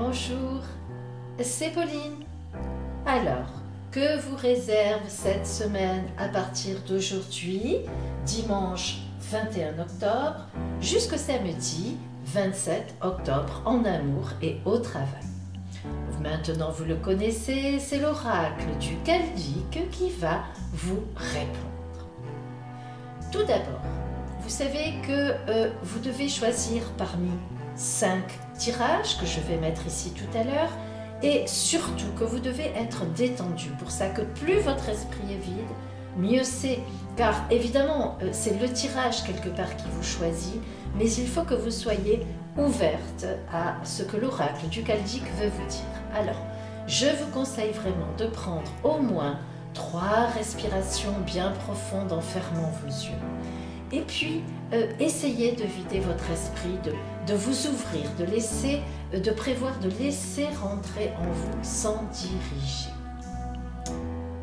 Bonjour, c'est Pauline. Alors, que vous réserve cette semaine à partir d'aujourd'hui, dimanche 21 octobre, jusqu'au samedi 27 octobre en amour et au travail? Maintenant vous le connaissez, c'est l'oracle du Caldique qui va vous répondre. Tout d'abord, vous savez que vous devez choisir parmi 5 tirages que je vais mettre ici tout à l'heure, et surtout que vous devez être détendu. Pour ça, que plus votre esprit est vide, mieux c'est. Car évidemment, c'est le tirage quelque part qui vous choisit, mais il faut que vous soyez ouverte à ce que l'oracle du Caldique veut vous dire. Alors, je vous conseille vraiment de prendre au moins 3 respirations bien profondes en fermant vos yeux. Et puis, essayez de vider votre esprit, de vous ouvrir, de prévoir de laisser rentrer en vous sans diriger.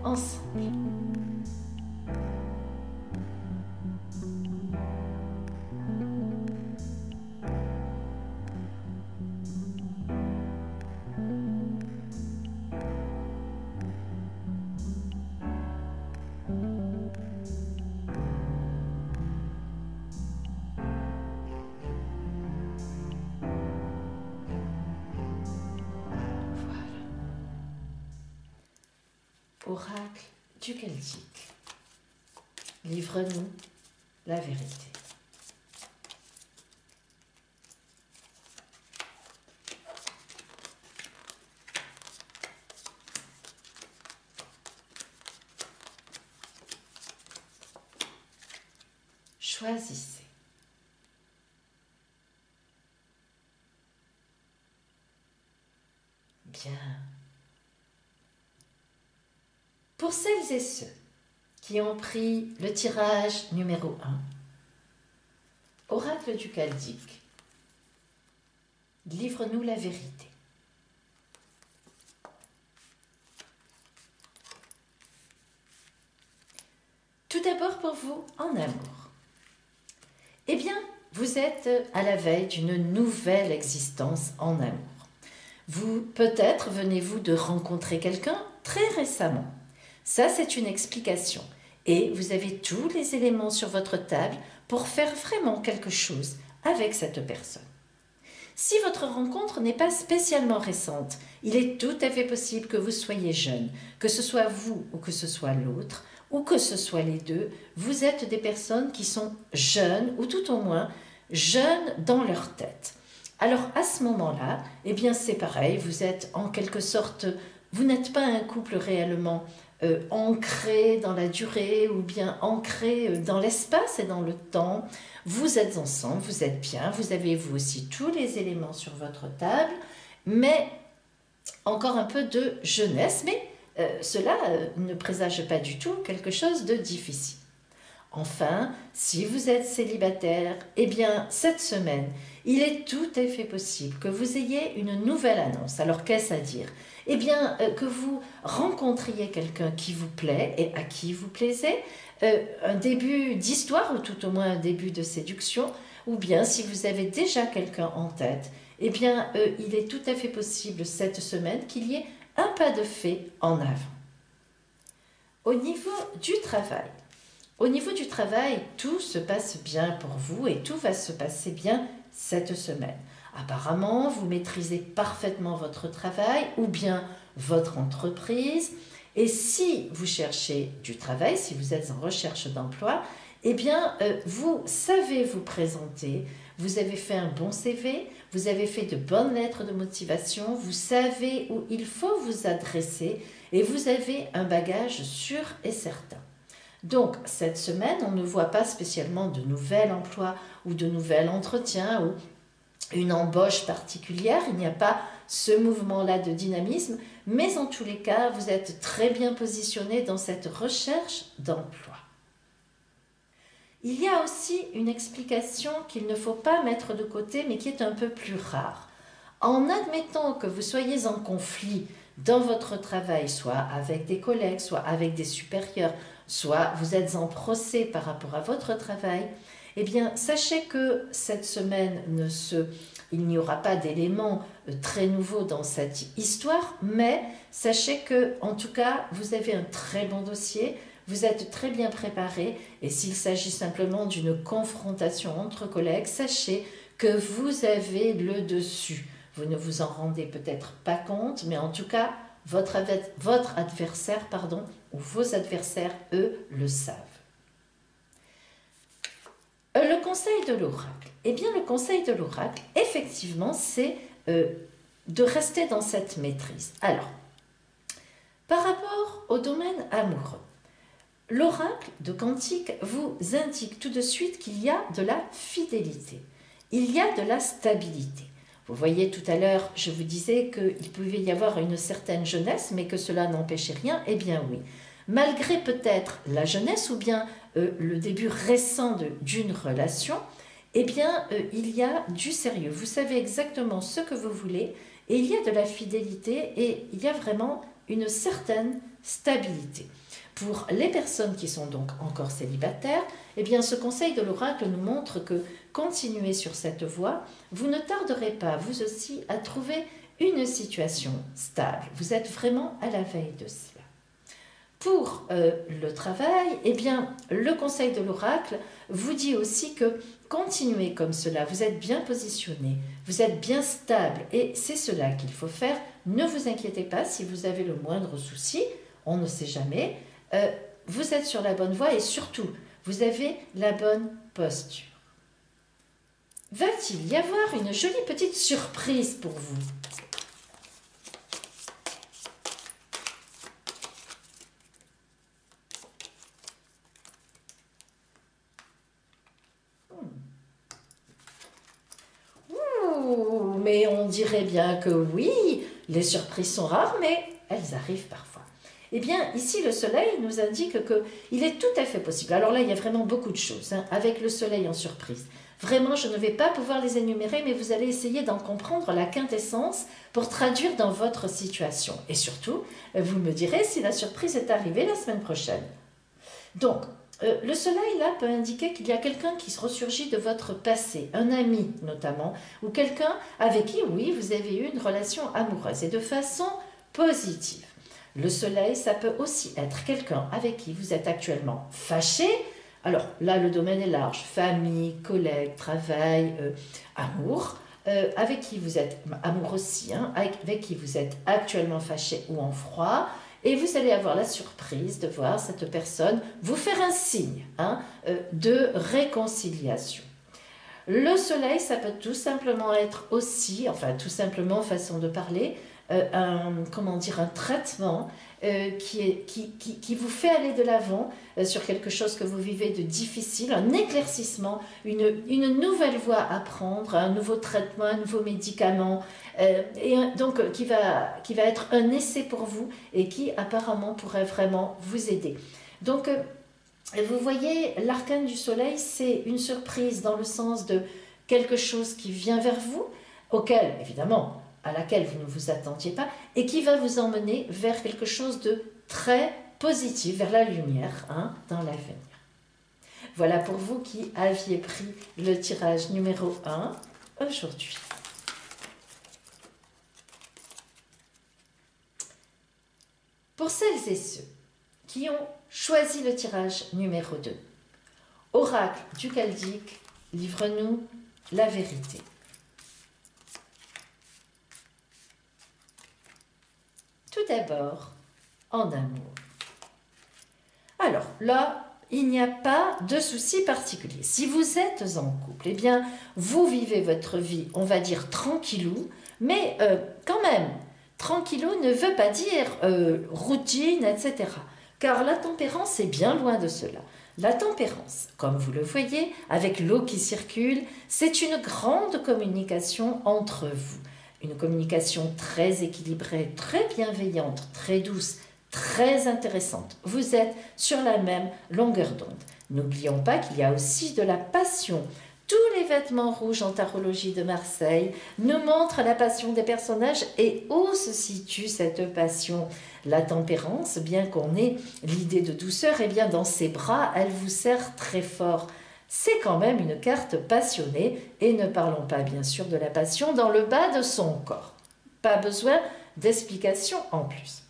Ensemble. Oracle du Caldique, livre-nous la vérité. Choisissez. Bien. Pour celles et ceux qui ont pris le tirage numéro 1, Oracle du Caldique, livre-nous la vérité. Tout d'abord pour vous, en amour. Eh bien, vous êtes à la veille d'une nouvelle existence en amour. Peut-être venez-vous de rencontrer quelqu'un très récemment. Ça, c'est une explication. Et vous avez tous les éléments sur votre table pour faire vraiment quelque chose avec cette personne. Si votre rencontre n'est pas spécialement récente, il est tout à fait possible que vous soyez jeune, que ce soit vous ou que ce soit l'autre, ou que ce soit les deux. Vous êtes des personnes qui sont jeunes, ou tout au moins jeunes dans leur tête. Alors à ce moment-là, eh bien c'est pareil, vous êtes en quelque sorte, vous n'êtes pas un couple réellement ancré dans la durée ou bien ancré dans l'espace et dans le temps. Vous êtes ensemble, vous êtes bien, vous avez vous aussi tous les éléments sur votre table, mais encore un peu de jeunesse, mais cela ne présage pas du tout quelque chose de difficile. Enfin, si vous êtes célibataire, eh bien, cette semaine, il est tout à fait possible que vous ayez une nouvelle annonce. Alors, qu'est-ce à dire? Eh bien, que vous rencontriez quelqu'un qui vous plaît et à qui vous plaisez, un début d'histoire ou tout au moins un début de séduction, ou bien si vous avez déjà quelqu'un en tête, eh bien, il est tout à fait possible cette semaine qu'il y ait un pas de fait en avant. Au niveau du travail, tout se passe bien pour vous et tout va se passer bien cette semaine. Apparemment, vous maîtrisez parfaitement votre travail ou bien votre entreprise. Et si vous cherchez du travail, si vous êtes en recherche d'emploi, eh bien, vous savez vous présenter, vous avez fait un bon CV, vous avez fait de bonnes lettres de motivation, vous savez où il faut vous adresser et vous avez un bagage sûr et certain. Donc, cette semaine, on ne voit pas spécialement de nouvel emploi ou de nouvel entretien ou une embauche particulière. Il n'y a pas ce mouvement-là de dynamisme, mais en tous les cas, vous êtes très bien positionné dans cette recherche d'emploi. Il y a aussi une explication qu'il ne faut pas mettre de côté, mais qui est un peu plus rare. En admettant que vous soyez en conflit dans votre travail, soit avec des collègues, soit avec des supérieurs, soit vous êtes en procès par rapport à votre travail, Eh bien, sachez que cette semaine, il n'y aura pas d'éléments très nouveaux dans cette histoire, mais sachez que, en tout cas, vous avez un très bon dossier, vous êtes très bien préparé, et s'il s'agit simplement d'une confrontation entre collègues, sachez que vous avez le dessus. Vous ne vous en rendez peut-être pas compte, mais en tout cas, votre adversaire, ou vos adversaires, eux, le savent. Le conseil de l'oracle. Eh bien, le conseil de l'oracle, effectivement, c'est de rester dans cette maîtrise. Alors, par rapport au domaine amoureux, l'oracle de Cantique vous indique tout de suite qu'il y a de la fidélité, il y a de la stabilité. Vous voyez, tout à l'heure, je vous disais qu'il pouvait y avoir une certaine jeunesse, mais que cela n'empêchait rien. Eh bien oui, malgré peut-être la jeunesse ou bien le début récent d'une relation, eh bien, il y a du sérieux. Vous savez exactement ce que vous voulez et il y a de la fidélité et il y a vraiment une certaine stabilité. Pour les personnes qui sont donc encore célibataires, eh bien, ce conseil de l'oracle nous montre que continuez sur cette voie, vous ne tarderez pas, vous aussi, à trouver une situation stable. Vous êtes vraiment à la veille de cela. Pour le travail, eh bien, le conseil de l'oracle vous dit aussi que continuez comme cela, vous êtes bien positionné, vous êtes bien stable et c'est cela qu'il faut faire. Ne vous inquiétez pas si vous avez le moindre souci, on ne sait jamais. Vous êtes sur la bonne voie et surtout, vous avez la bonne posture. Va-t-il y avoir une jolie petite surprise pour vous? Ouh, mais on dirait bien que oui, les surprises sont rares, mais elles arrivent parfois. Eh bien, ici, le soleil nous indique qu'il est tout à fait possible. Alors là, il y a vraiment beaucoup de choses avec le soleil en surprise. Vraiment, je ne vais pas pouvoir les énumérer, mais vous allez essayer d'en comprendre la quintessence pour traduire dans votre situation. Et surtout, vous me direz si la surprise est arrivée la semaine prochaine. Donc, le soleil, là, peut indiquer qu'il y a quelqu'un qui se ressurgit de votre passé, un ami notamment, ou quelqu'un avec qui, oui, vous avez eu une relation amoureuse, et de façon positive. Le soleil, ça peut aussi être quelqu'un avec qui vous êtes actuellement fâché. Alors là, le domaine est large, famille, collègues, travail, amour, avec qui vous êtes, amour aussi, hein, avec qui vous êtes actuellement fâché ou en froid, et vous allez avoir la surprise de voir cette personne vous faire un signe de réconciliation. Le soleil, ça peut tout simplement être aussi, enfin tout simplement façon de parler, un traitement qui vous fait aller de l'avant sur quelque chose que vous vivez de difficile, un éclaircissement, une nouvelle voie à prendre, un nouveau traitement, un nouveau médicament, donc qui va être un essai pour vous et qui apparemment pourrait vraiment vous aider. Donc, vous voyez, l'arcane du soleil, c'est une surprise dans le sens de quelque chose qui vient vers vous, auquel, évidemment, à laquelle vous ne vous attendiez pas, et qui va vous emmener vers quelque chose de très positif, vers la lumière, dans l'avenir. Voilà pour vous qui aviez pris le tirage numéro 1 aujourd'hui. Pour celles et ceux qui ont choisi le tirage numéro 2, Oracle du Chaldéque, livre-nous la vérité. Tout d'abord, en amour. Alors là, il n'y a pas de souci particulier. Si vous êtes en couple, eh bien, vous vivez votre vie, on va dire tranquillou, mais quand même, tranquillou ne veut pas dire routine, etc. Car la tempérance est bien loin de cela. La tempérance, comme vous le voyez, avec l'eau qui circule, c'est une grande communication entre vous. Une communication très équilibrée, très bienveillante, très douce, très intéressante. Vous êtes sur la même longueur d'onde. N'oublions pas qu'il y a aussi de la passion. Tous les vêtements rouges en tarologie de Marseille nous montrent la passion des personnages et où se situe cette passion. La tempérance, bien qu'on ait l'idée de douceur, eh bien dans ses bras, elle vous serre très fort. C'est quand même une carte passionnée et ne parlons pas bien sûr de la passion dans le bas de son corps. Pas besoin d'explication en plus.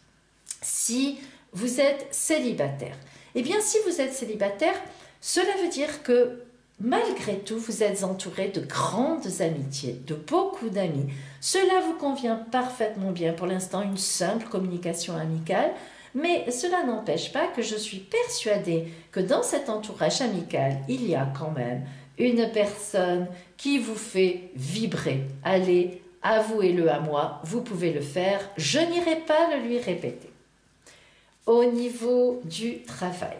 Si vous êtes célibataire, eh bien si vous êtes célibataire, cela veut dire que malgré tout, vous êtes entouré de grandes amitiés, de beaucoup d'amis. Cela vous convient parfaitement bien pour l'instant, une simple communication amicale, mais cela n'empêche pas que je suis persuadée que dans cet entourage amical, il y a quand même une personne qui vous fait vibrer. Allez, avouez-le à moi, vous pouvez le faire, je n'irai pas le lui répéter. Au niveau du travail.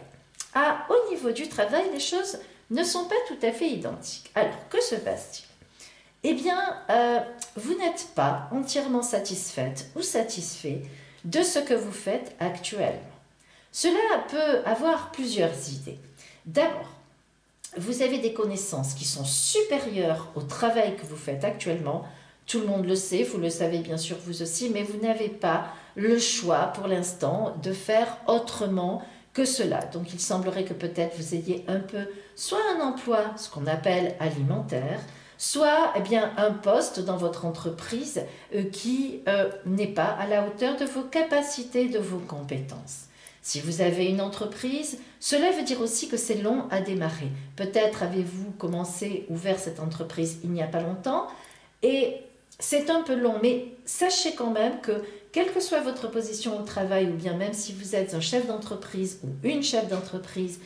Au niveau du travail, les choses ne sont pas tout à fait identiques. Alors, que se passe-t-il? Eh bien, vous n'êtes pas entièrement satisfaite ou satisfait de ce que vous faites actuellement. Cela peut avoir plusieurs idées. D'abord, vous avez des connaissances qui sont supérieures au travail que vous faites actuellement. Tout le monde le sait, vous le savez bien sûr vous aussi, mais vous n'avez pas le choix pour l'instant de faire autrement que cela. Donc il semblerait que peut-être vous ayez un peu soit un emploi, ce qu'on appelle alimentaire, soit bien un poste dans votre entreprise qui n'est pas à la hauteur de vos capacités, de vos compétences. Si vous avez une entreprise, cela veut dire aussi que c'est long à démarrer. Peut-être avez-vous commencé, ouvert cette entreprise il n'y a pas longtemps et c'est un peu long, mais sachez quand même que quelle que soit votre position au travail ou bien même si vous êtes un chef d'entreprise ou une chef d'entreprise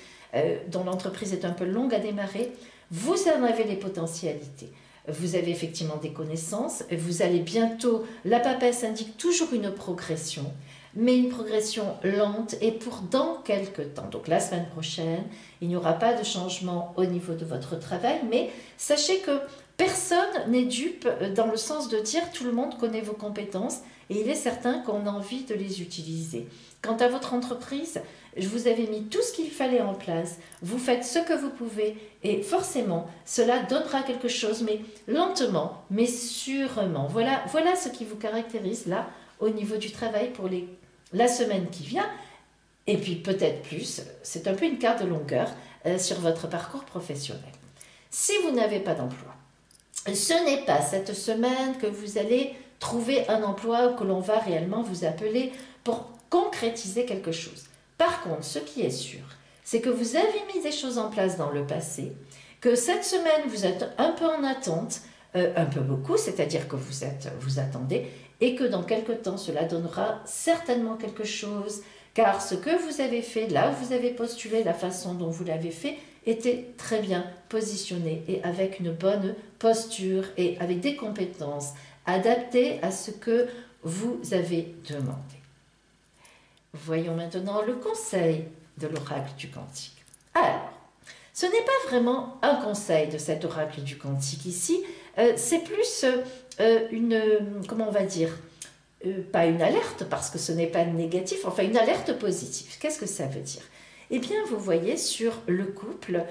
dont l'entreprise est un peu longue à démarrer, vous en avez les potentialités. Vous avez effectivement des connaissances, vous allez bientôt, la papesse indique toujours une progression, mais une progression lente et pour dans quelques temps. Donc la semaine prochaine, il n'y aura pas de changement au niveau de votre travail, mais sachez que personne n'est dupe dans le sens de dire tout le monde connaît vos compétences et il est certain qu'on a envie de les utiliser. Quant à votre entreprise, je vous avais mis tout ce qu'il fallait en place, vous faites ce que vous pouvez et forcément cela donnera quelque chose, mais lentement, mais sûrement. Voilà ce qui vous caractérise là au niveau du travail pour la semaine qui vient et puis peut-être plus, c'est un peu une carte de longueur sur votre parcours professionnel. Si vous n'avez pas d'emploi, ce n'est pas cette semaine que vous allez trouver un emploi que l'on va réellement vous appeler pour concrétiser quelque chose. Par contre, ce qui est sûr, c'est que vous avez mis des choses en place dans le passé, que cette semaine, vous êtes un peu en attente, un peu beaucoup, c'est-à-dire que vous attendez, et que dans quelque temps, cela donnera certainement quelque chose, car ce que vous avez fait, là où vous avez postulé, la façon dont vous l'avez fait, était très bien positionné et avec une bonne posture et avec des compétences adaptées à ce que vous avez demandé. Voyons maintenant le conseil de l'oracle du Cantique. Alors, ce n'est pas vraiment un conseil de cet oracle du Cantique ici, c'est plus comment on va dire, pas une alerte parce que ce n'est pas négatif, enfin une alerte positive. Qu'est-ce que ça veut dire? Eh bien, vous voyez sur le couple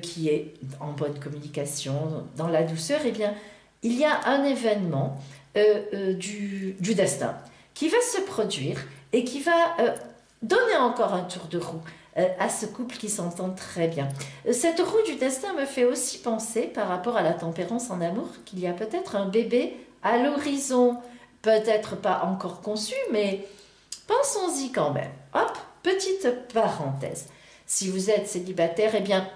qui est en bonne communication, dans la douceur, eh bien, il y a un événement du destin qui va se produire et qui va donner encore un tour de roue à ce couple qui s'entend très bien. Cette roue du destin me fait aussi penser, par rapport à la tempérance en amour, qu'il y a peut-être un bébé à l'horizon, peut-être pas encore conçu, mais pensons-y quand même. Hop, petite parenthèse. Si vous êtes célibataire, eh bien,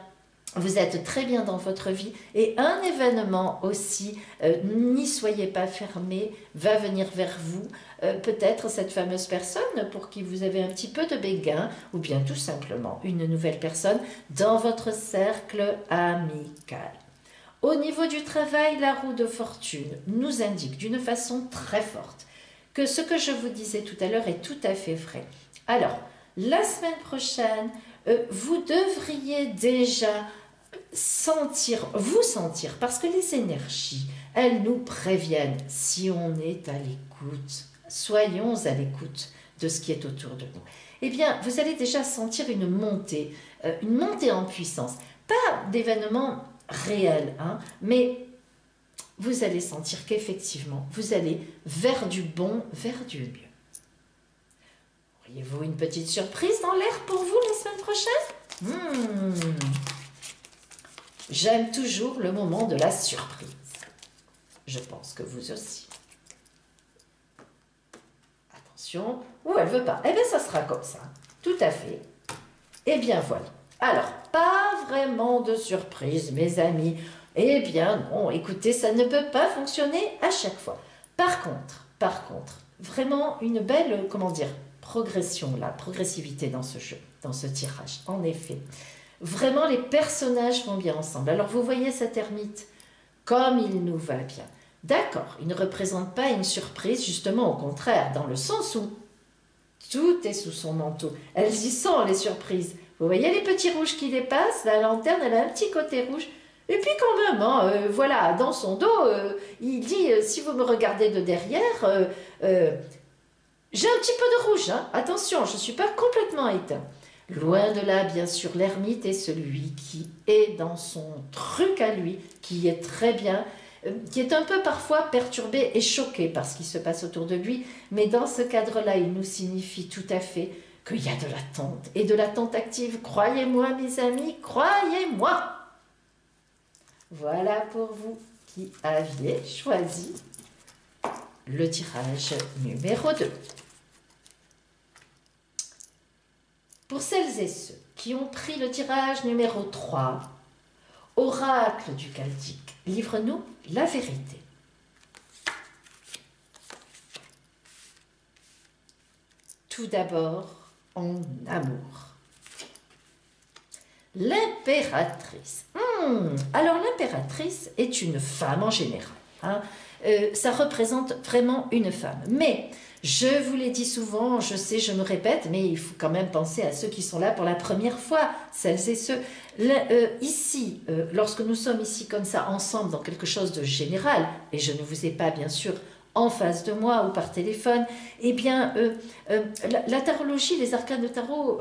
vous êtes très bien dans votre vie et un événement aussi, n'y soyez pas fermés, va venir vers vous. Peut-être cette fameuse personne pour qui vous avez un petit peu de béguin ou bien tout simplement une nouvelle personne dans votre cercle amical. Au niveau du travail, la roue de fortune nous indique d'une façon très forte que ce que je vous disais tout à l'heure est tout à fait vrai. Alors, la semaine prochaine, vous devriez déjà vous sentir, parce que les énergies, elles nous préviennent si on est à l'écoute. Soyons à l'écoute de ce qui est autour de nous. Eh bien, vous allez déjà sentir une montée en puissance. Pas d'événement réel, hein, mais vous allez sentir qu'effectivement, vous allez vers du bon, vers du mieux. Auriez-vous une petite surprise dans l'air pour vous la semaine prochaine? J'aime toujours le moment de la surprise. Je pense que vous aussi. Attention, ou elle veut pas. Eh bien, ça sera comme ça. Tout à fait. Eh bien, voilà. Alors, pas vraiment de surprise, mes amis. Eh bien, non, écoutez, ça ne peut pas fonctionner à chaque fois. Par contre, vraiment une belle, comment dire, progression, la progressivité dans ce jeu, dans ce tirage, en effet. Vraiment, les personnages vont bien ensemble. Alors, vous voyez cette ermite, comme il nous va bien. D'accord, il ne représente pas une surprise, justement au contraire, dans le sens où tout est sous son manteau. Elles y sont, les surprises. Vous voyez les petits rouges qui dépassent, la lanterne, elle a un petit côté rouge. Et puis quand même, hein, voilà, dans son dos, il dit, si vous me regardez de derrière, j'ai un petit peu de rouge, hein. Attention, je ne suis pas complètement éteint. Loin de là, bien sûr, l'ermite est celui qui est dans son truc à lui, qui est très bien, qui est un peu parfois perturbé et choqué par ce qui se passe autour de lui, mais dans ce cadre-là, il nous signifie tout à fait qu'il y a de l'attente, et de l'attente active. Croyez-moi, mes amis, croyez-moi. Voilà pour vous qui aviez choisi le tirage numéro 2. Pour celles et ceux qui ont pris le tirage numéro 3, Oracle du Chaldtique, livre-nous la vérité. Tout d'abord, en amour. L'impératrice. Alors l'impératrice est une femme en général. Hein. Ça représente vraiment une femme. Mais, je vous l'ai dit souvent, je sais, je me répète, mais il faut quand même penser à ceux qui sont là pour la première fois, celles et ceux. Ici, lorsque nous sommes ici comme ça, ensemble, dans quelque chose de général, et je ne vous ai pas bien sûr en face de moi ou par téléphone, eh bien, la tarologie, les arcanes de tarot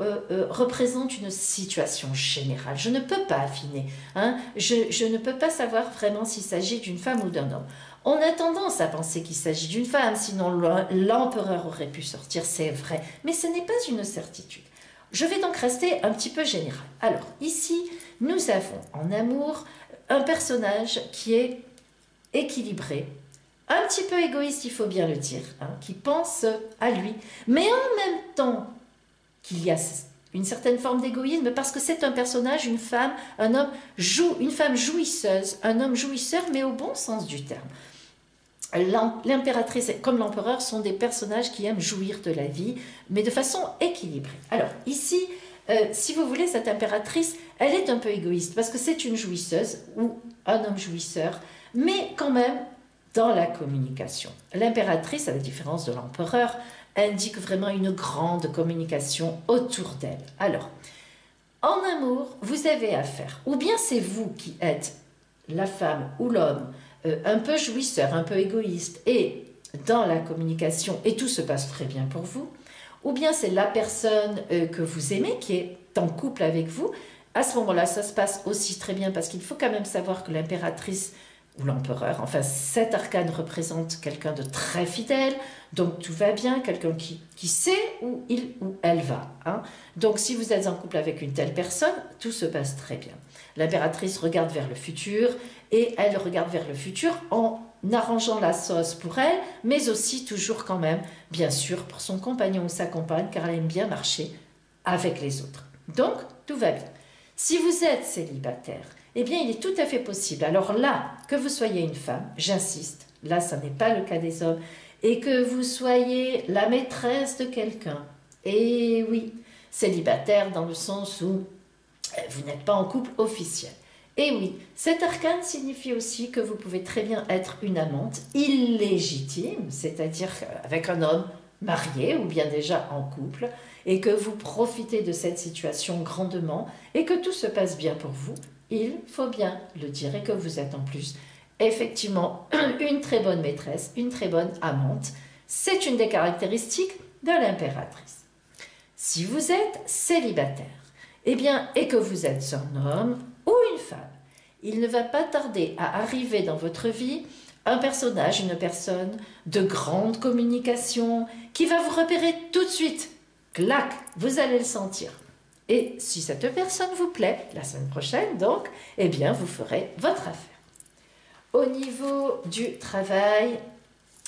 représentent une situation générale. Je ne peux pas affiner, hein. Je ne peux pas savoir vraiment s'il s'agit d'une femme ou d'un homme. On a tendance à penser qu'il s'agit d'une femme, sinon l'empereur aurait pu sortir, c'est vrai, mais ce n'est pas une certitude. Je vais donc rester un petit peu général. Alors, ici, nous avons en amour un personnage qui est équilibré, un petit peu égoïste, il faut bien le dire, hein, qui pense à lui, mais en même temps qu'il y a une certaine forme d'égoïsme, parce que c'est un personnage, une femme, un homme, une femme jouisseuse, un homme jouisseur, mais au bon sens du terme. L'impératrice comme l'empereur sont des personnages qui aiment jouir de la vie, mais de façon équilibrée. Alors ici, si vous voulez, cette impératrice, elle est un peu égoïste, parce que c'est une jouisseuse, ou un homme jouisseur, mais quand même dans la communication. L'impératrice, à la différence de l'empereur, indique vraiment une grande communication autour d'elle. Alors, en amour, vous avez affaire, ou bien c'est vous qui êtes la femme ou l'homme, un peu jouisseur, un peu égoïste, et dans la communication, et tout se passe très bien pour vous, ou bien c'est la personne que vous aimez, qui est en couple avec vous. À ce moment-là, ça se passe aussi très bien, parce qu'il faut quand même savoir que l'impératrice, ou l'empereur, enfin cet arcane représente quelqu'un de très fidèle, donc tout va bien, quelqu'un qui sait où il ou elle va. Hein. Donc si vous êtes en couple avec une telle personne, tout se passe très bien. L'impératrice regarde vers le futur, et elle regarde vers le futur en arrangeant la sauce pour elle, mais aussi toujours quand même, bien sûr, pour son compagnon ou sa compagne, car elle aime bien marcher avec les autres. Donc, tout va bien. Si vous êtes célibataire, eh bien, il est tout à fait possible, alors là, que vous soyez une femme, j'insiste, là, ça n'est pas le cas des hommes, et que vous soyez la maîtresse de quelqu'un. Et oui, célibataire dans le sens où vous n'êtes pas en couple officiel. Et oui, cet arcane signifie aussi que vous pouvez très bien être une amante illégitime, c'est-à-dire avec un homme marié ou bien déjà en couple, et que vous profitez de cette situation grandement, et que tout se passe bien pour vous, il faut bien le dire, et que vous êtes en plus effectivement une très bonne maîtresse, une très bonne amante. C'est une des caractéristiques de l'impératrice. Si vous êtes célibataire, eh bien, et que vous êtes un homme ou une femme, il ne va pas tarder à arriver dans votre vie un personnage, une personne de grande communication qui va vous repérer tout de suite. Clac, vous allez le sentir. Et si cette personne vous plaît, la semaine prochaine, donc, eh bien, vous ferez votre affaire. Au niveau du travail,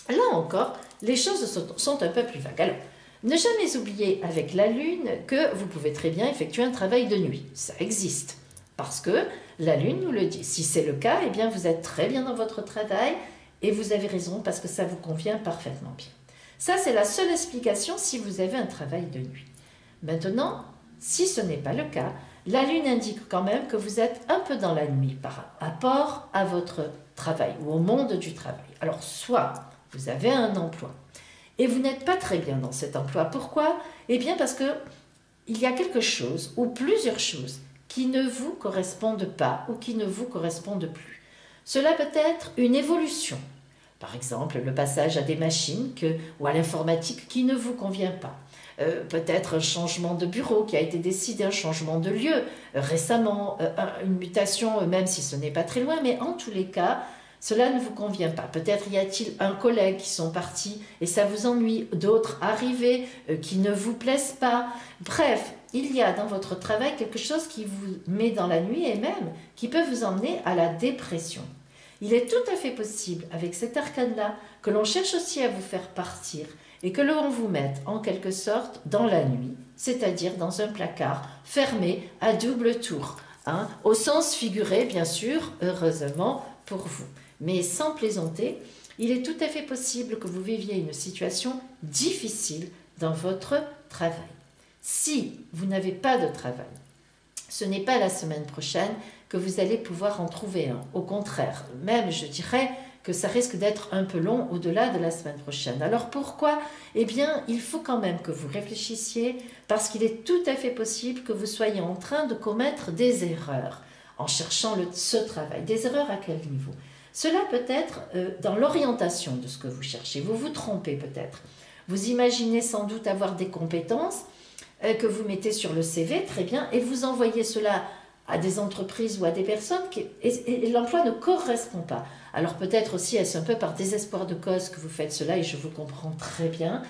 là encore, les choses sont un peu plus vagues. Alors, ne jamais oublier avec la Lune que vous pouvez très bien effectuer un travail de nuit. Ça existe. Parce que la Lune nous le dit. Si c'est le cas, eh bien, vous êtes très bien dans votre travail et vous avez raison parce que ça vous convient parfaitement bien. Ça, c'est la seule explication si vous avez un travail de nuit. Maintenant, si ce n'est pas le cas, la Lune indique quand même que vous êtes un peu dans la nuit par rapport à votre travail ou au monde du travail. Alors, soit vous avez un emploi et vous n'êtes pas très bien dans cet emploi. Pourquoi? Eh bien, parce que il y a quelque chose ou plusieurs choses qui ne vous correspondent pas ou qui ne vous correspondent plus. Cela peut être une évolution. Par exemple, le passage à des machines ou à l'informatique qui ne vous convient pas. Peut-être un changement de bureau qui a été décidé, un changement de lieu récemment, une mutation, même si ce n'est pas très loin, mais en tous les cas, cela ne vous convient pas. Peut-être y a-t-il un collègue qui sont partis et ça vous ennuie, d'autres arrivés qui ne vous plaisent pas. Bref, il y a dans votre travail quelque chose qui vous met dans la nuit et même qui peut vous emmener à la dépression. Il est tout à fait possible, avec cet arcane-là, que l'on cherche aussi à vous faire partir et que l'on vous mette en quelque sorte dans la nuit, c'est-à-dire dans un placard fermé à double tour, au sens figuré bien sûr, heureusement pour vous. Mais sans plaisanter, il est tout à fait possible que vous viviez une situation difficile dans votre travail. Si vous n'avez pas de travail, ce n'est pas la semaine prochaine que vous allez pouvoir en trouver un. Au contraire, même je dirais que ça risque d'être un peu long au-delà de la semaine prochaine. Alors pourquoi? Eh bien, il faut quand même que vous réfléchissiez parce qu'il est tout à fait possible que vous soyez en train de commettre des erreurs en cherchant ce travail. Des erreurs à quel niveau? Cela peut être dans l'orientation de ce que vous cherchez. Vous vous trompez peut-être. Vous imaginez sans doute avoir des compétences que vous mettez sur le CV, très bien, et vous envoyez cela à des entreprises ou à des personnes et l'emploi ne correspond pas. Alors peut-être aussi est-ce un peu par désespoir de cause que vous faites cela et je vous comprends très bien,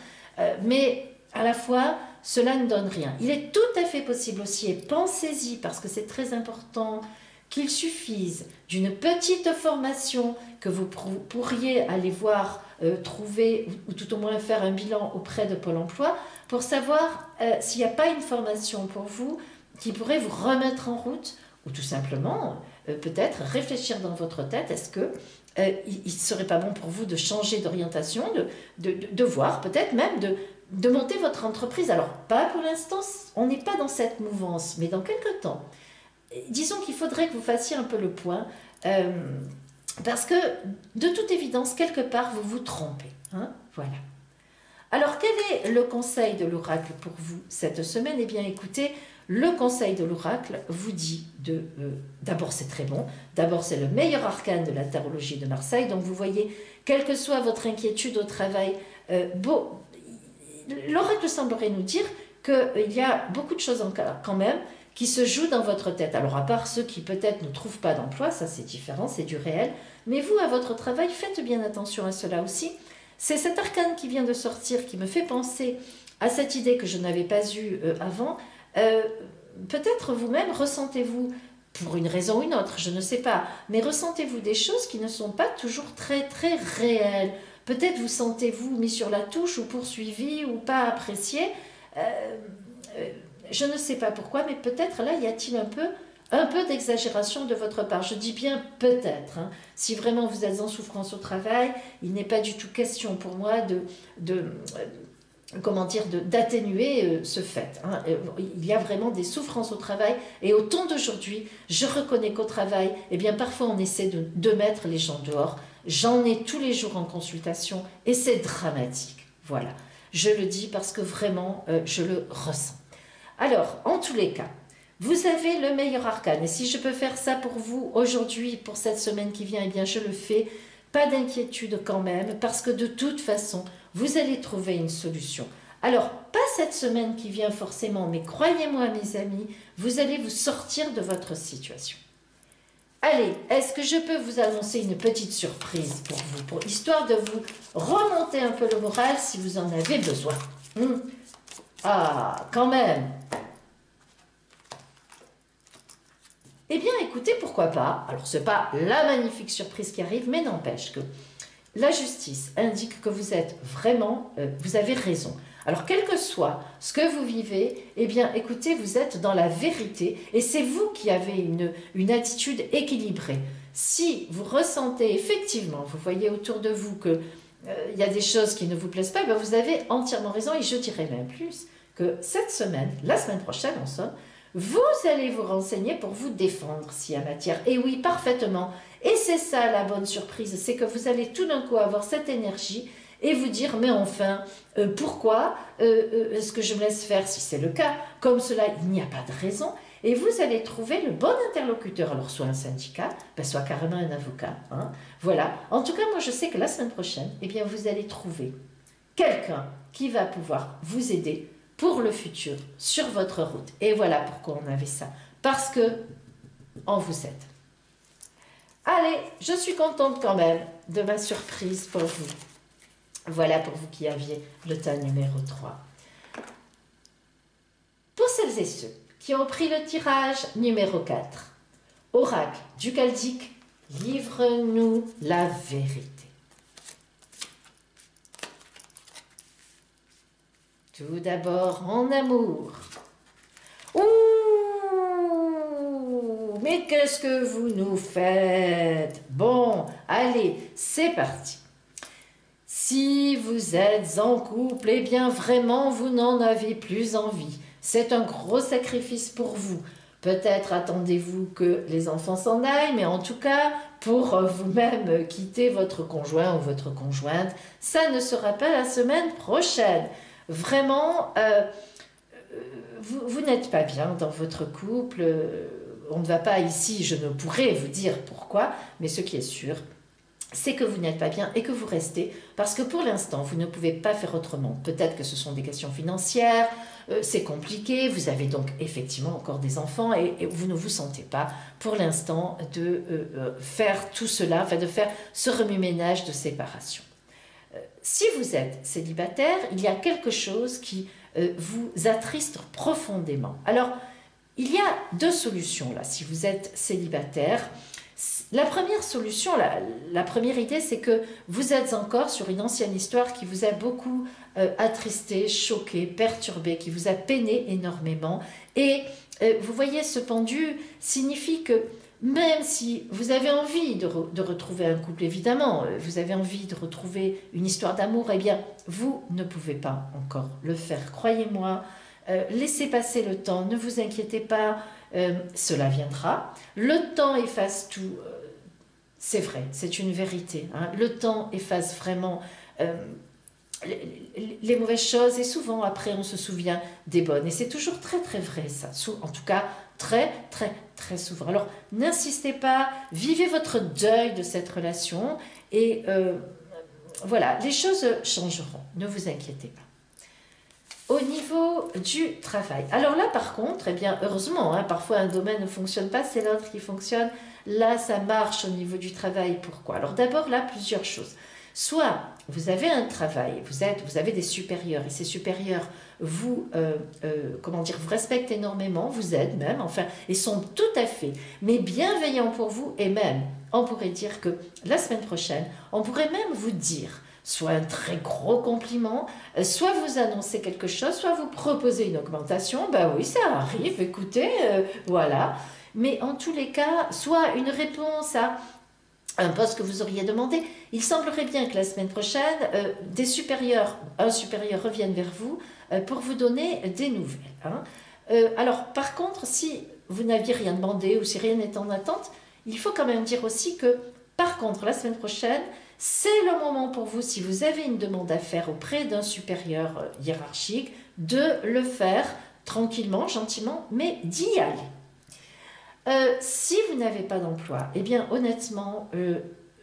mais à la fois cela ne donne rien. Il est tout à fait possible aussi, et pensez-y parce que c'est très important, qu'il suffise d'une petite formation que vous pourriez aller voir, trouver ou tout au moins faire un bilan auprès de Pôle emploi pour savoir s'il n'y a pas une formation pour vous qui pourrait vous remettre en route ou tout simplement peut-être réfléchir dans votre tête, est-ce que il ne serait pas bon pour vous de changer d'orientation, de voir peut-être même de monter votre entreprise. Alors pas pour l'instant, on n'est pas dans cette mouvance, mais dans quelques temps. Disons qu'il faudrait que vous fassiez un peu le point, parce que de toute évidence, quelque part, vous vous trompez. Voilà. Alors, quel est le conseil de l'oracle pour vous cette semaine? Eh bien, écoutez, le conseil de l'oracle vous dit d'abord, c'est très bon, d'abord, c'est le meilleur arcane de la tarologie de Marseille, donc vous voyez, quelle que soit votre inquiétude au travail, l'oracle semblerait nous dire qu'il y a beaucoup de choses quand même qui se jouent dans votre tête. Alors, à part ceux qui peut-être ne trouvent pas d'emploi, ça c'est différent, c'est du réel, mais vous, à votre travail, faites bien attention à cela aussi. C'est cet arcane qui vient de sortir qui me fait penser à cette idée que je n'avais pas eue avant. Peut-être vous-même ressentez-vous, pour une raison ou une autre, je ne sais pas, mais ressentez-vous des choses qui ne sont pas toujours très très réelles. Peut-être vous sentez-vous mis sur la touche ou poursuivi ou pas apprécié. Je ne sais pas pourquoi, mais peut-être là, y a-t-il un peu d'exagération de votre part. Je dis bien peut-être. Si vraiment vous êtes en souffrance au travail, il n'est pas du tout question pour moi d'atténuer ce fait. Il y a vraiment des souffrances au travail et au temps d'aujourd'hui, je reconnais qu'au travail, eh bien parfois on essaie de mettre les gens dehors. J'en ai tous les jours en consultation et c'est dramatique. Voilà, je le dis parce que vraiment je le ressens. Alors, en tous les cas, vous avez le meilleur arcane. Et si je peux faire ça pour vous aujourd'hui, pour cette semaine qui vient, eh bien je le fais. Pas d'inquiétude quand même, parce que de toute façon, vous allez trouver une solution. Alors, pas cette semaine qui vient forcément, mais croyez-moi mes amis, vous allez vous sortir de votre situation. Allez, est-ce que je peux vous annoncer une petite surprise pour vous, histoire de vous remonter un peu le moral si vous en avez besoin? Ah, quand même. écoutez, pourquoi pas? Alors, ce n'est pas la magnifique surprise qui arrive, mais n'empêche que la justice indique que vous êtes vraiment, vous avez raison. Alors, quel que soit ce que vous vivez, eh bien, écoutez, vous êtes dans la vérité et c'est vous qui avez une attitude équilibrée. Si vous ressentez effectivement, vous voyez autour de vous que il y a des choses qui ne vous plaisent pas, ben vous avez entièrement raison et je dirais même plus que cette semaine, la semaine prochaine en somme, vous allez vous renseigner pour vous défendre s'il y a matière. Et oui, parfaitement. Et c'est ça la bonne surprise, c'est que vous allez tout d'un coup avoir cette énergie et vous dire, mais enfin, pourquoi est-ce que je me laisse faire si c'est le cas? Comme cela, il n'y a pas de raison. Et vous allez trouver le bon interlocuteur, alors soit un syndicat, ben soit carrément un avocat. Hein. Voilà. En tout cas, moi je sais que la semaine prochaine, eh bien, vous allez trouver quelqu'un qui va pouvoir vous aider pour le futur, sur votre route. Et voilà pourquoi on avait ça. Parce que on vous aide. Allez, je suis contente quand même de ma surprise pour vous. Voilà pour vous qui aviez le tas numéro 3. Pour celles et ceux qui ont pris le tirage numéro 4, Oracle du Chaldéque, livre-nous la vérité. Tout d'abord en amour. Ouh, mais qu'est-ce que vous nous faites? Bon, allez, c'est parti. Si vous êtes en couple, eh bien vraiment, vous n'en avez plus envie. C'est un gros sacrifice pour vous. Peut-être attendez-vous que les enfants s'en aillent, mais en tout cas, pour vous-même quitter votre conjoint ou votre conjointe, ça ne sera pas la semaine prochaine. Vraiment, vous n'êtes pas bien dans votre couple. On ne va pas ici, je ne pourrais vous dire pourquoi, mais ce qui est sûr, c'est que vous n'êtes pas bien et que vous restez parce que pour l'instant, vous ne pouvez pas faire autrement. Peut-être que ce sont des questions financières, c'est compliqué, vous avez donc effectivement encore des enfants et vous ne vous sentez pas pour l'instant de faire tout cela, enfin de faire ce remue-ménage de séparation. Si vous êtes célibataire, il y a quelque chose qui vous attriste profondément. Alors, il y a deux solutions là, si vous êtes célibataire. La première solution, la première idée, c'est que vous êtes encore sur une ancienne histoire qui vous a beaucoup attristé, choqué, perturbé, qui vous a peiné énormément. Et vous voyez, ce pendu signifie que même si vous avez envie de retrouver un couple, évidemment, vous avez envie de retrouver une histoire d'amour, eh bien, vous ne pouvez pas encore le faire. Croyez-moi, laissez passer le temps, ne vous inquiétez pas, cela viendra. Le temps efface tout, c'est vrai, c'est une vérité. Hein. Le temps efface vraiment les mauvaises choses et souvent après on se souvient des bonnes. Et c'est toujours très très vrai ça, en tout cas très très très souvent. Alors n'insistez pas, vivez votre deuil de cette relation et voilà, les choses changeront, ne vous inquiétez pas. Au niveau du travail. Alors là, par contre, eh bien, heureusement, hein, parfois un domaine ne fonctionne pas, c'est l'autre qui fonctionne. Là, ça marche au niveau du travail. Pourquoi? Alors d'abord, là, plusieurs choses. Soit vous avez un travail, vous avez des supérieurs, et ces supérieurs vous, vous respectent énormément, vous aident même, enfin, et sont tout à fait, mais bienveillants pour vous, et même, on pourrait dire que la semaine prochaine, on pourrait même vous dire soit un très gros compliment, soit vous annoncez quelque chose, soit vous proposez une augmentation, ben oui, ça arrive, écoutez, voilà. Mais en tous les cas, soit une réponse à un poste que vous auriez demandé, il semblerait bien que la semaine prochaine, un supérieur revienne vers vous pour vous donner des nouvelles. Hein. Alors, par contre, si vous n'aviez rien demandé ou si rien n'est en attente, il faut quand même dire aussi que, par contre, la semaine prochaine, c'est le moment pour vous, si vous avez une demande à faire auprès d'un supérieur hiérarchique, de le faire tranquillement, gentiment, mais d'y aller. Si vous n'avez pas d'emploi, eh bien honnêtement,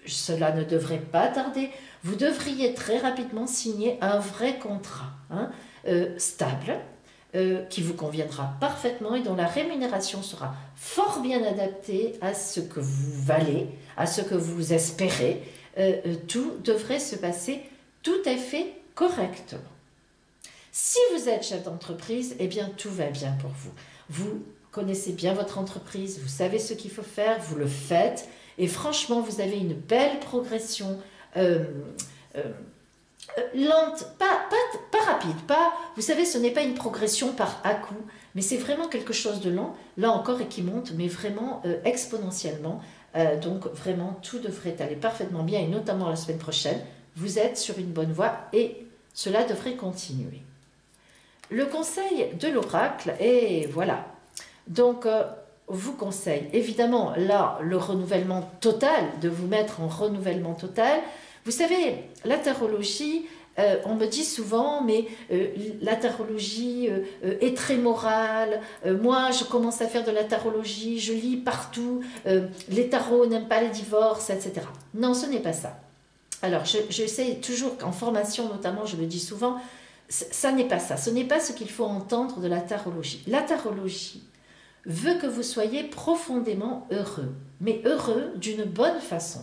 cela ne devrait pas tarder. Vous devriez très rapidement signer un vrai contrat stable, qui vous conviendra parfaitement et dont la rémunération sera fort bien adaptée à ce que vous valez, à ce que vous espérez. Tout devrait se passer tout à fait correctement. Si vous êtes chef d'entreprise, eh bien tout va bien pour vous. Vous connaissez bien votre entreprise, vous savez ce qu'il faut faire, vous le faites, et franchement, vous avez une belle progression lente, pas rapide, vous savez, ce n'est pas une progression par à-coup, mais c'est vraiment quelque chose de lent, là encore, et qui monte, mais vraiment exponentiellement. Donc vraiment, tout devrait aller parfaitement bien, et notamment la semaine prochaine, vous êtes sur une bonne voie, et cela devrait continuer. Le conseil de l'oracle, et voilà, donc vous conseille évidemment là le renouvellement total, de vous mettre en renouvellement total. Vous savez, la tarologie, on me dit souvent, mais la tarologie est très morale, moi je commence à faire de la tarologie, je lis partout, les tarots n'aiment pas les divorces, etc. Non, ce n'est pas ça. Alors, j'essaie toujours, en formation notamment, je le dis souvent, ça n'est pas ça. Ce n'est pas ce qu'il faut entendre de la tarologie. La tarologie veut que vous soyez profondément heureux, mais heureux d'une bonne façon.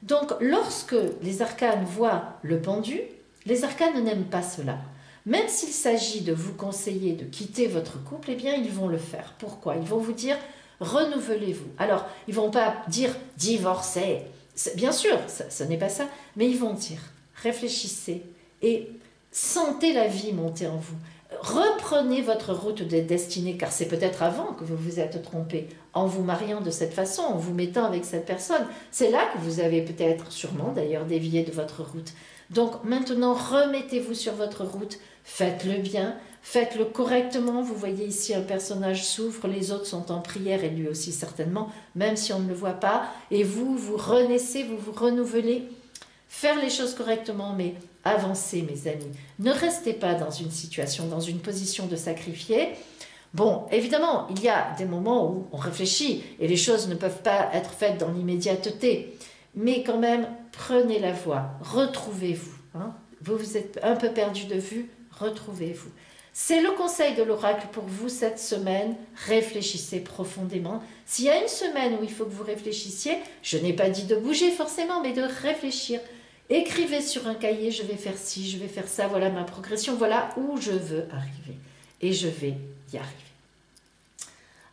Donc, lorsque les arcanes voient le pendu, les arcanes n'aiment pas cela. Même s'il s'agit de vous conseiller de quitter votre couple, eh bien, ils vont le faire. Pourquoi? Ils vont vous dire, renouvelez-vous. Alors, ils ne vont pas dire, divorcez. Bien sûr, ce n'est pas ça, mais ils vont dire, réfléchissez et sentez la vie monter en vous. Reprenez votre route de destinée, car c'est peut-être avant que vous vous êtes trompé, en vous mariant de cette façon, en vous mettant avec cette personne. C'est là que vous avez peut-être, sûrement d'ailleurs, dévié de votre route. Donc maintenant, remettez-vous sur votre route, faites-le bien, faites-le correctement. Vous voyez ici un personnage souffre, les autres sont en prière, et lui aussi certainement, même si on ne le voit pas. Et vous, vous renaissez, vous vous renouvelez. Faire les choses correctement, mais avancez, mes amis. Ne restez pas dans une situation, dans une position de sacrifié. Bon, évidemment, il y a des moments où on réfléchit et les choses ne peuvent pas être faites dans l'immédiateté. Mais quand même, prenez la voie, retrouvez-vous. Hein. Vous vous êtes un peu perdu de vue, retrouvez-vous. C'est le conseil de l'oracle pour vous cette semaine. Réfléchissez profondément. S'il y a une semaine où il faut que vous réfléchissiez, je n'ai pas dit de bouger forcément, mais de réfléchir. Écrivez sur un cahier, je vais faire ci, je vais faire ça, voilà ma progression, voilà où je veux arriver. Et je vais y arriver.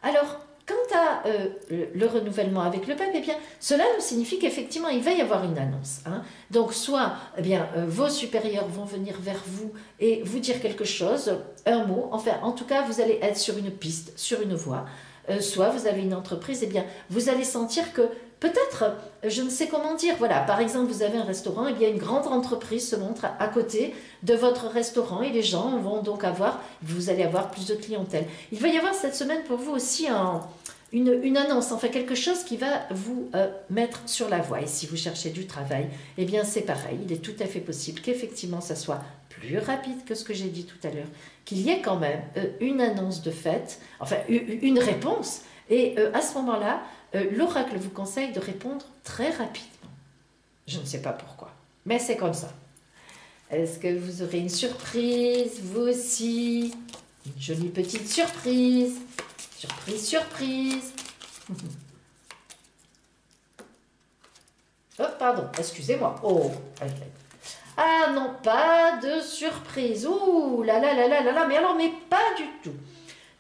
Alors, quant à le renouvellement avec le pape, eh bien, cela nous signifie qu'effectivement, il va y avoir une annonce. Hein. Donc, soit eh bien, vos supérieurs vont venir vers vous et vous dire quelque chose, un mot, enfin, en tout cas, vous allez être sur une piste, sur une voie. Soit vous avez une entreprise, eh bien, vous allez sentir que peut-être, je ne sais comment dire, voilà, par exemple, vous avez un restaurant, eh bien, une grande entreprise se montre à côté de votre restaurant et les gens vont donc vous allez avoir plus de clientèle. Il va y avoir cette semaine pour vous aussi une annonce, enfin quelque chose qui va vous mettre sur la voie. Et si vous cherchez du travail, eh bien c'est pareil, il est tout à fait possible qu'effectivement ça soit plus rapide que ce que j'ai dit tout à l'heure, qu'il y ait quand même une annonce de fait, enfin une réponse, et à ce moment-là, l'oracle vous conseille de répondre très rapidement. Je ne sais pas pourquoi, mais c'est comme ça. Est-ce que vous aurez une surprise, vous aussi? Une jolie petite surprise. Surprise, surprise. Oh, pardon, excusez-moi. Oh, ah non, pas de surprise. Ouh là là là là là là, mais pas du tout.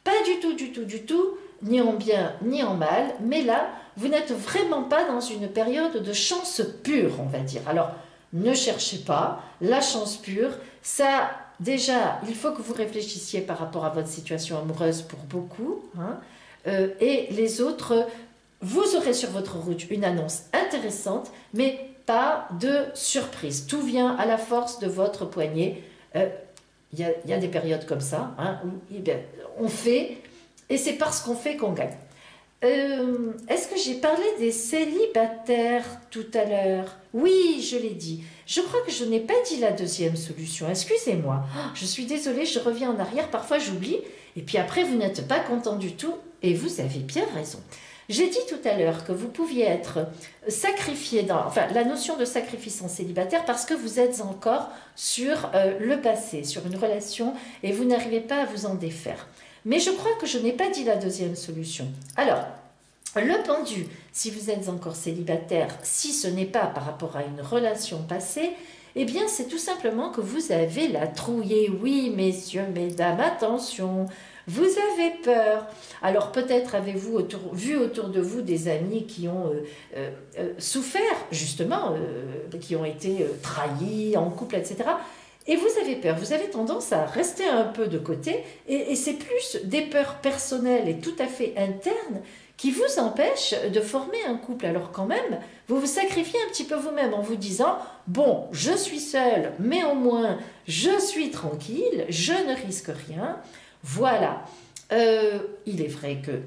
Pas du tout, du tout, du tout, ni en bien, ni en mal. Mais là, vous n'êtes vraiment pas dans une période de chance pure, on va dire. Alors, ne cherchez pas. La chance pure, ça, déjà, il faut que vous réfléchissiez par rapport à votre situation amoureuse pour beaucoup. Hein. Et les autres, vous aurez sur votre route une annonce intéressante, mais pas de surprise. Tout vient à la force de votre poignet. Il y a des périodes comme ça, hein, où on fait, et c'est parce qu'on fait qu'on gagne. Est-ce que j'ai parlé des célibataires tout à l'heure? Oui, je l'ai dit. Je crois que je n'ai pas dit la deuxième solution. Excusez-moi. Oh, je suis désolée, je reviens en arrière. Parfois, j'oublie. Et puis après, vous n'êtes pas content du tout. Et vous avez bien raison. J'ai dit tout à l'heure que vous pouviez être sacrifié enfin, la notion de sacrifice en célibataire parce que vous êtes encore sur le passé, sur une relation et vous n'arrivez pas à vous en défaire. Mais je crois que je n'ai pas dit la deuxième solution. Alors, le pendu, si vous êtes encore célibataire, si ce n'est pas par rapport à une relation passée, eh bien, c'est tout simplement que vous avez la trouille. Et oui, messieurs, mesdames, attention, Vous avez peur. Alors peut-être avez-vous vu autour de vous des amis qui ont souffert, justement, qui ont été trahis en couple, etc. Et vous avez peur, vous avez tendance à rester un peu de côté, et c'est plus des peurs personnelles et tout à fait internes qui vous empêchent de former un couple. Alors quand même, vous vous sacrifiez un petit peu vous-même en vous disant, bon, je suis seule, mais au moins je suis tranquille, je ne risque rien. Voilà, il est vrai que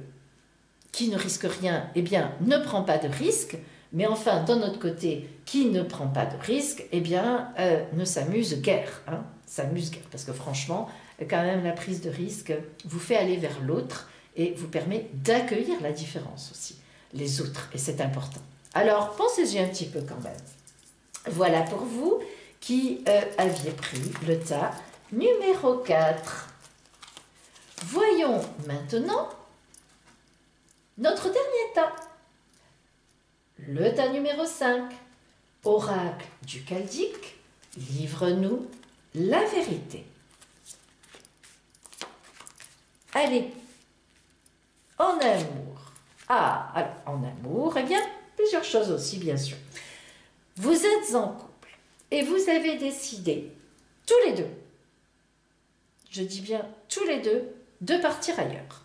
qui ne risque rien, eh bien, ne prend pas de risque. Mais enfin, d'un autre côté, qui ne prend pas de risque, eh bien, ne s'amuse guère. Hein, s'amuse guère. Parce que franchement, quand même, la prise de risque vous fait aller vers l'autre et vous permet d'accueillir la différence aussi, les autres. Et c'est important. Alors, pensez-y un petit peu quand même. Voilà pour vous qui aviez pris le tas numéro 4. Voyons maintenant notre dernier tas. Le tas numéro 5. Oracle du Chaldéque, livre-nous la vérité. Allez, en amour. Ah, alors, en amour, eh bien, plusieurs choses aussi, bien sûr. Vous êtes en couple et vous avez décidé, tous les deux, je dis bien tous les deux, de partir ailleurs,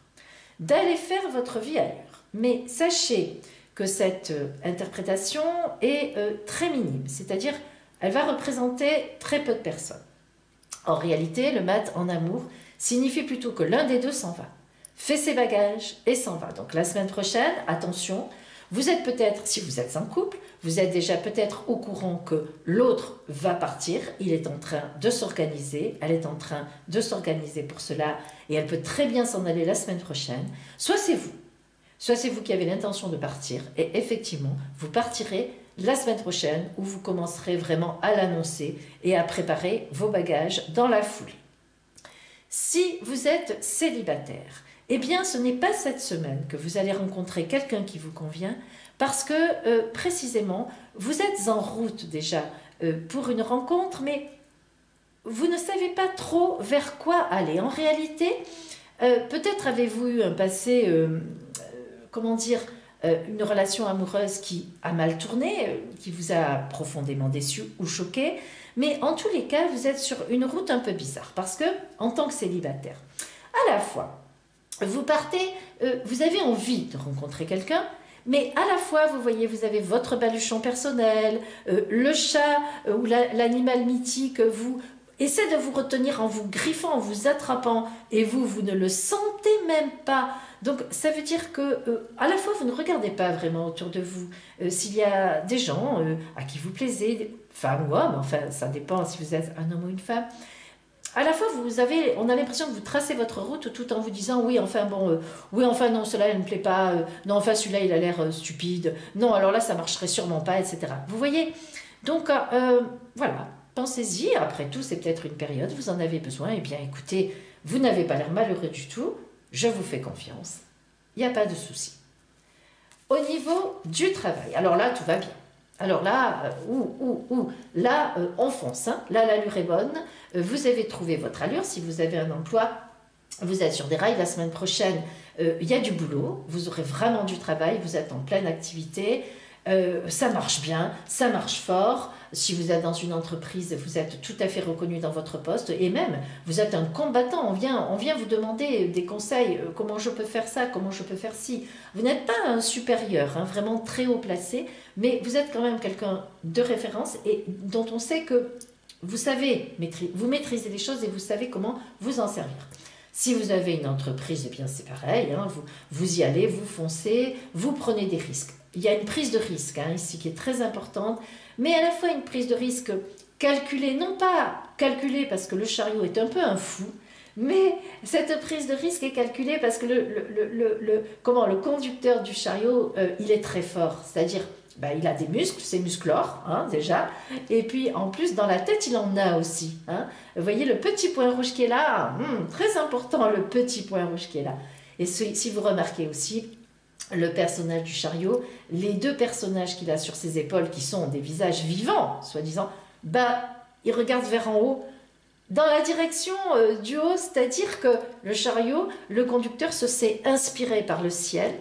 d'aller faire votre vie ailleurs. Mais sachez que cette interprétation est très minime, c'est-à-dire elle va représenter très peu de personnes. En réalité, le mat en amour signifie plutôt que l'un des deux s'en va, fait ses bagages et s'en va. Donc la semaine prochaine, attention, vous êtes peut-être, si vous êtes en couple, vous êtes déjà peut-être au courant que l'autre va partir, il est en train de s'organiser, elle est en train de s'organiser pour cela, et elle peut très bien s'en aller la semaine prochaine. Soit c'est vous qui avez l'intention de partir, et effectivement, vous partirez la semaine prochaine, où vous commencerez vraiment à l'annoncer et à préparer vos bagages dans la foulée. Si vous êtes célibataire, eh bien ce n'est pas cette semaine que vous allez rencontrer quelqu'un qui vous convient, parce que précisément, vous êtes en route déjà pour une rencontre, mais vous ne savez pas trop vers quoi aller. En réalité, peut-être avez-vous eu un passé, comment dire, une relation amoureuse qui a mal tourné, qui vous a profondément déçu ou choqué, mais en tous les cas, vous êtes sur une route un peu bizarre, parce que, en tant que célibataire, à la fois, vous partez, vous avez envie de rencontrer quelqu'un, mais à la fois, vous voyez, vous avez votre baluchon personnel, le chat ou l'animal mythique vous essaie de vous retenir en vous griffant, en vous attrapant, et vous ne le sentez même pas. Donc ça veut dire que à la fois vous ne regardez pas vraiment autour de vous s'il y a des gens à qui vous plaisez, femmes ou hommes, enfin ça dépend si vous êtes un homme ou une femme. À la fois on a l'impression que vous tracez votre route tout en vous disant oui enfin bon, oui enfin non cela ne me plaît pas, non enfin celui-là il a l'air stupide, non alors là ça marcherait sûrement pas, etc. Vous voyez, donc voilà, pensez-y, après tout c'est peut-être une période, vous en avez besoin, et bien écoutez, vous n'avez pas l'air malheureux du tout. Je vous fais confiance, il n'y a pas de souci. Au niveau du travail, alors là, tout va bien. Alors là, là, on fonce, hein. Là, l'allure est bonne, vous avez trouvé votre allure, si vous avez un emploi, vous êtes sur des rails, la semaine prochaine, il y a du boulot, vous aurez vraiment du travail, vous êtes en pleine activité, ça marche bien, ça marche fort. Si vous êtes dans une entreprise, vous êtes tout à fait reconnu dans votre poste, et même vous êtes un combattant, on vient vous demander des conseils, comment je peux faire ça, comment je peux faire ci. Vous n'êtes pas un supérieur, hein, vraiment très haut placé, mais vous êtes quand même quelqu'un de référence et dont on sait que vous savez, vous maîtrisez les choses et vous savez comment vous en servir. Si vous avez une entreprise, eh bien c'est pareil, hein, vous y allez, vous foncez, vous prenez des risques. Il y a une prise de risque hein, ici qui est très importante, mais à la fois une prise de risque calculée, non pas calculée parce que le chariot est un peu un fou, mais cette prise de risque est calculée parce que le conducteur du chariot, il est très fort, c'est-à-dire il a des muscles, c'est musclore hein, déjà, et puis en plus dans la tête il en a aussi. Hein. Vous voyez le petit point rouge qui est là, très important le petit point rouge qui est là. Et si vous remarquez aussi, le personnage du chariot, les deux personnages qu'il a sur ses épaules qui sont des visages vivants, soi-disant, ils regardent vers en haut, dans la direction du haut, c'est-à-dire que le chariot, le conducteur se sait inspiré par le ciel,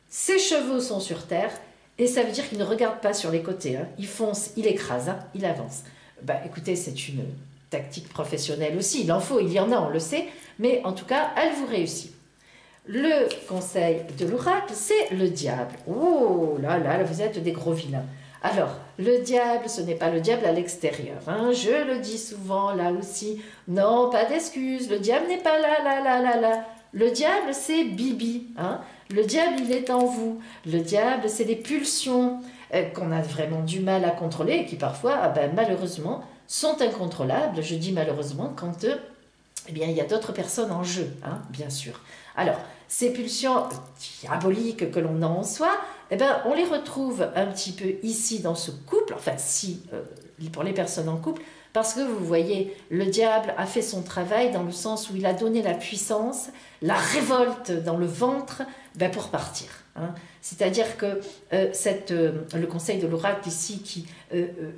ses chevaux sont sur terre, et ça veut dire qu'il ne regarde pas sur les côtés, hein. Il fonce, il écrase, hein, il avance. Bah, écoutez, c'est une tactique professionnelle aussi, il en faut, il y en a, on le sait, mais en tout cas, elle vous réussit. Le conseil de l'oracle, c'est le diable. Oh là là, vous êtes des gros vilains. Alors, le diable, ce n'est pas le diable à l'extérieur, hein. Je le dis souvent là aussi. Non, pas d'excuses, le diable n'est pas là, là, là, là, là. Le diable, c'est Bibi, hein. Le diable, il est en vous. Le diable, c'est des pulsions qu'on a vraiment du mal à contrôler et qui parfois, ah ben, malheureusement, sont incontrôlables. Je dis malheureusement quand eh bien, il y a d'autres personnes en jeu, hein, bien sûr. Alors, ces pulsions diaboliques que l'on a en soi, eh ben, on les retrouve un petit peu ici dans ce couple, enfin si, pour les personnes en couple, parce que vous voyez, le diable a fait son travail dans le sens où il a donné la puissance, la révolte dans le ventre, ben, pour partir, hein. C'est-à-dire que le conseil de l'oracle ici qui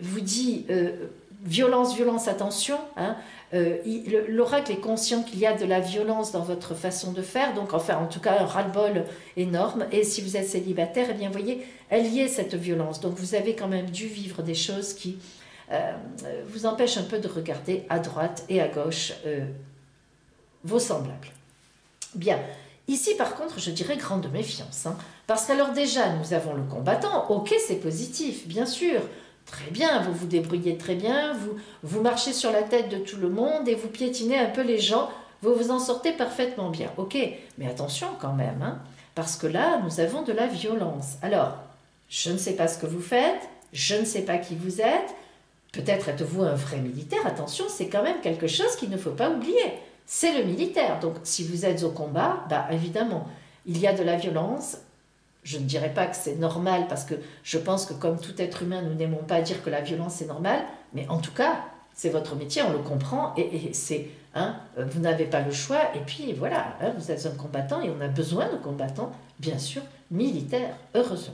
vous dit violence, violence, attention, hein, l'oracle est conscient qu'il y a de la violence dans votre façon de faire, donc enfin en tout cas un ras-le-bol énorme, et si vous êtes célibataire, eh bien vous voyez, elle y est cette violence, donc vous avez quand même dû vivre des choses qui vous empêchent un peu de regarder à droite et à gauche vos semblables. Bien, ici par contre je dirais grande méfiance, hein, parce qu'alors déjà nous avons le combattant, ok c'est positif, bien sûr, très bien, vous vous débrouillez très bien, vous marchez sur la tête de tout le monde et vous piétinez un peu les gens, vous vous en sortez parfaitement bien. Ok, mais attention quand même, hein, parce que là, nous avons de la violence. Alors, je ne sais pas ce que vous faites, je ne sais pas qui vous êtes, peut-être êtes-vous un vrai militaire, attention, c'est quand même quelque chose qu'il ne faut pas oublier. C'est le militaire, donc si vous êtes au combat, bah évidemment, il y a de la violence. Je ne dirais pas que c'est normal parce que je pense que comme tout être humain, nous n'aimons pas dire que la violence est normale, mais en tout cas, c'est votre métier, on le comprend et c'est, hein, vous n'avez pas le choix et puis voilà, hein, vous êtes un combattant et on a besoin de combattants, bien sûr, militaires, heureusement.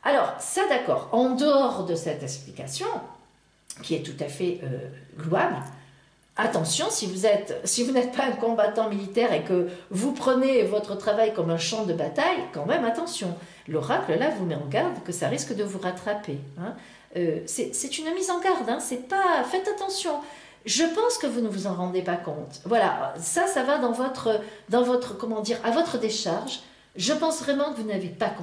Alors, ça d'accord, en dehors de cette explication, qui est tout à fait louable, attention, si vous n'êtes pas un combattant militaire et que vous prenez votre travail comme un champ de bataille, quand même attention. L'oracle, là, vous met en garde que ça risque de vous rattraper, hein. C'est une mise en garde, hein, c'est pas... Faites attention. Je pense que vous ne vous en rendez pas compte. Voilà, ça va dans votre, comment dire, à votre décharge. Je pense vraiment que vous n'avez pas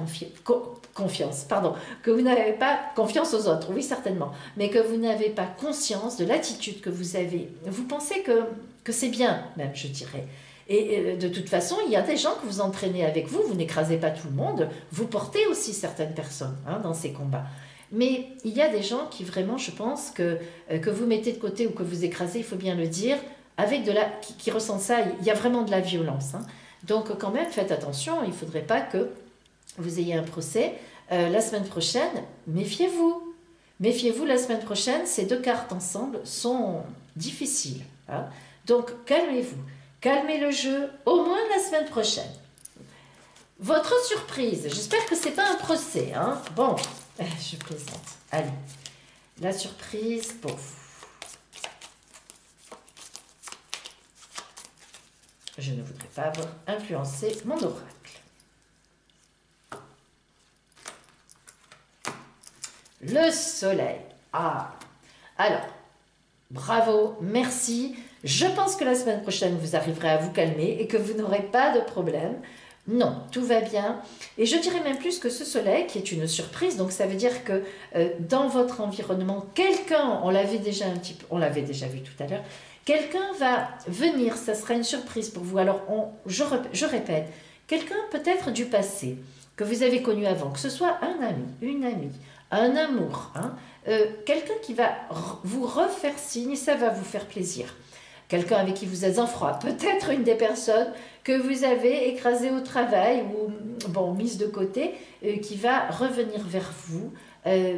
confiance, pardon, que vous n'avez pas confiance aux autres, oui certainement, mais que vous n'avez pas conscience de l'attitude que vous avez. Vous pensez que c'est bien, même, je dirais. Et de toute façon, il y a des gens que vous entraînez avec vous, vous n'écrasez pas tout le monde, vous portez aussi certaines personnes, hein, dans ces combats. Mais il y a des gens qui vraiment, je pense, que vous mettez de côté ou que vous écrasez, il faut bien le dire, avec qui ressentent ça, il y a vraiment de la violence, hein. Donc quand même, faites attention, il ne faudrait pas que vous ayez un procès. La semaine prochaine, méfiez-vous. Méfiez-vous, la semaine prochaine, ces deux cartes ensemble sont difficiles, hein. Donc calmez-vous, calmez le jeu, au moins la semaine prochaine. Votre surprise, j'espère que ce n'est pas un procès, hein. Bon, je plaisante. Allez, la surprise pour vous. Je ne voudrais pas avoir influencé mon oracle. Le soleil. Ah, alors, bravo, merci. Je pense que la semaine prochaine, vous arriverez à vous calmer et que vous n'aurez pas de problème. Non, tout va bien. Et je dirais même plus que ce soleil, qui est une surprise, donc ça veut dire que dans votre environnement, quelqu'un, on l'avait déjà vu tout à l'heure, quelqu'un va venir, ça sera une surprise pour vous. Alors, je répète, quelqu'un peut-être du passé, que vous avez connu avant, que ce soit un ami, une amie, un amour, hein, quelqu'un qui va vous refaire signe, ça va vous faire plaisir. Quelqu'un avec qui vous êtes en froid, peut-être une des personnes que vous avez écrasées au travail ou bon, mises de côté, qui va revenir vers vous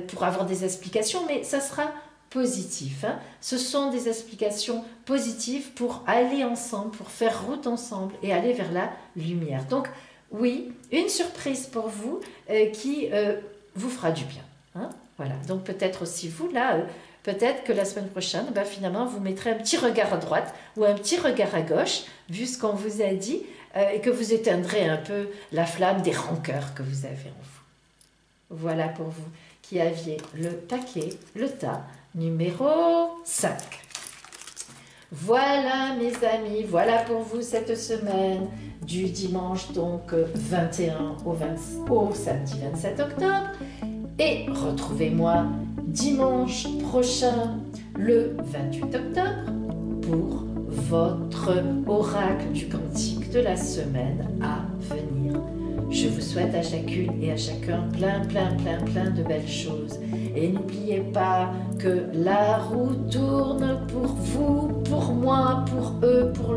pour avoir des explications, mais ça sera positif, hein. Ce sont des explications positives pour aller ensemble, pour faire route ensemble et aller vers la lumière. Donc oui, une surprise pour vous qui vous fera du bien, hein. Voilà, donc peut-être aussi vous là, peut-être que la semaine prochaine, finalement, vous mettrez un petit regard à droite ou un petit regard à gauche, vu ce qu'on vous a dit, et que vous éteindrez un peu la flamme des rancœurs que vous avez en vous. Voilà pour vous qui aviez le paquet, le tas numéro 5. Voilà mes amis, voilà pour vous cette semaine du dimanche donc 21 au samedi 27 octobre. Et retrouvez-moi dimanche prochain, le 28 octobre, pour votre oracle du cantique de la semaine à venir. Je vous souhaite à chacune et à chacun plein de belles choses. Et n'oubliez pas que la roue tourne pour vous, pour moi, pour eux, pour